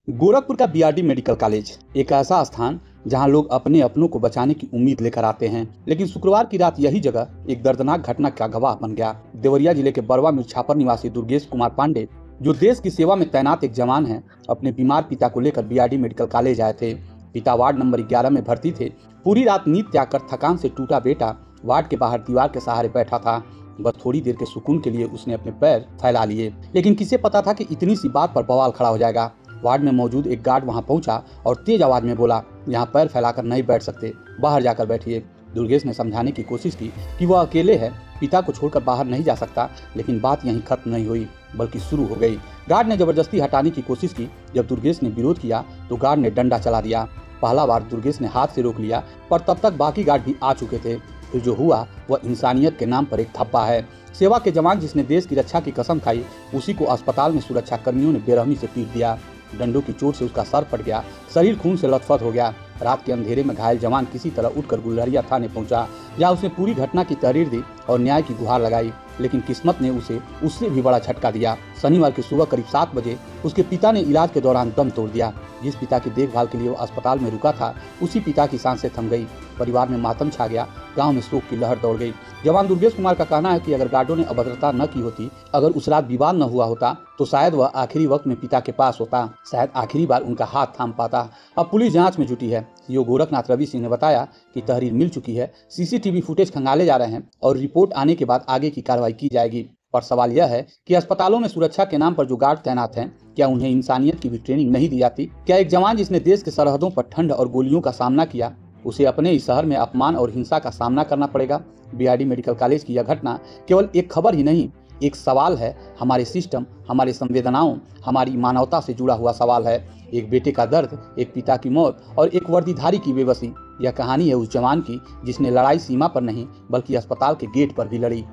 गोरखपुर का BRD medical college एक ऐसा स्थान जहां लोग अपने अपनों को बचाने की उम्मीद लेकर आते हैं, लेकिन शुक्रवार की रात यही जगह एक दर्दनाक घटना का गवाह बन गया। देवरिया जिले के बरवा मिर्छापर निवासी दुर्गेश कुमार पांडे, जो देश की सेवा में तैनात एक जवान हैं, अपने बीमार पिता को लेकर बीआरडी मेडिकल कॉलेज आए थे। पिता वार्ड नंबर 11 में भर्ती थे। पूरी रात नींद त्याग कर थकान से टूटा बेटा वार्ड के बाहर दीवार के सहारे बैठा था। बस थोड़ी देर के सुकून के लिए उसने अपने पैर फैला लिए, लेकिन किसे पता था कि इतनी सी बात पर बवाल खड़ा हो जाएगा। वार्ड में मौजूद एक गार्ड वहां पहुंचा और तेज आवाज में बोला, यहाँ पैर फैलाकर नहीं बैठ सकते, बाहर जाकर बैठिए। दुर्गेश ने समझाने की कोशिश की कि वह अकेले है, पिता को छोड़कर बाहर नहीं जा सकता, लेकिन बात यहीं खत्म नहीं हुई बल्कि शुरू हो गई। गार्ड ने जबरदस्ती हटाने की कोशिश की। जब दुर्गेश ने विरोध किया तो गार्ड ने डंडा चला दिया। पहला बार दुर्गेश ने हाथ से रोक लिया, पर तब तक बाकी गार्ड भी आ चुके थे। फिर जो हुआ वह इंसानियत के नाम पर एक थप्पा है। सेवा के जवान जिसने देश की रक्षा की कसम खाई, उसी को अस्पताल में सुरक्षा कर्मियों ने बेरहमी से पीट दिया। डंडों की चोट से उसका सर फट गया, शरीर खून से लथपथ हो गया। रात के अंधेरे में घायल जवान किसी तरह उठकर गुलरिया थाने पहुंचा, जहां उसने पूरी घटना की तहरीर दी और न्याय की गुहार लगाई, लेकिन किस्मत ने उसे उससे भी बड़ा झटका दिया। शनिवार की सुबह करीब 7 बजे उसके पिता ने इलाज के दौरान दम तोड़ दिया। जिस पिता की देखभाल के लिए वो अस्पताल में रुका था, उसी पिता की सांसें थम गई। परिवार में मातम छा गया, गांव में शोक की लहर दौड़ गई। जवान दुर्गेश कुमार का कहना है कि अगर गार्डों ने अभद्रता न की होती, अगर उस रात विवाद न हुआ होता, तो शायद वह आखिरी वक्त में पिता के पास होता, शायद आखिरी बार उनका हाथ थाम पाता। अब पुलिस जांच में जुटी है। सीओ गोरखनाथ रवि सिंह ने बताया कि तहरीर मिल चुकी है, सीसीटीवी फुटेज खंगाले जा रहे हैं और रिपोर्ट आने के बाद आगे की कार्रवाई की जाएगी। पर सवाल यह है कि अस्पतालों में सुरक्षा के नाम पर जो गार्ड तैनात हैं, क्या उन्हें इंसानियत की भी ट्रेनिंग नहीं दी जाती? क्या एक जवान जिसने देश के सरहदों पर ठंड और गोलियों का सामना किया, उसे अपने ही शहर में अपमान और हिंसा का सामना करना पड़ेगा? बीआरडी मेडिकल कॉलेज की यह घटना केवल एक खबर ही नहीं, एक सवाल है। हमारे सिस्टम, हमारे संवेदनाओं, हमारी मानवता से जुड़ा हुआ सवाल है। एक बेटे का दर्द, एक पिता की मौत और एक वर्दीधारी की बेबसी। यह कहानी है उस जवान की जिसने लड़ाई सीमा पर नहीं बल्कि अस्पताल के गेट पर भी लड़ी।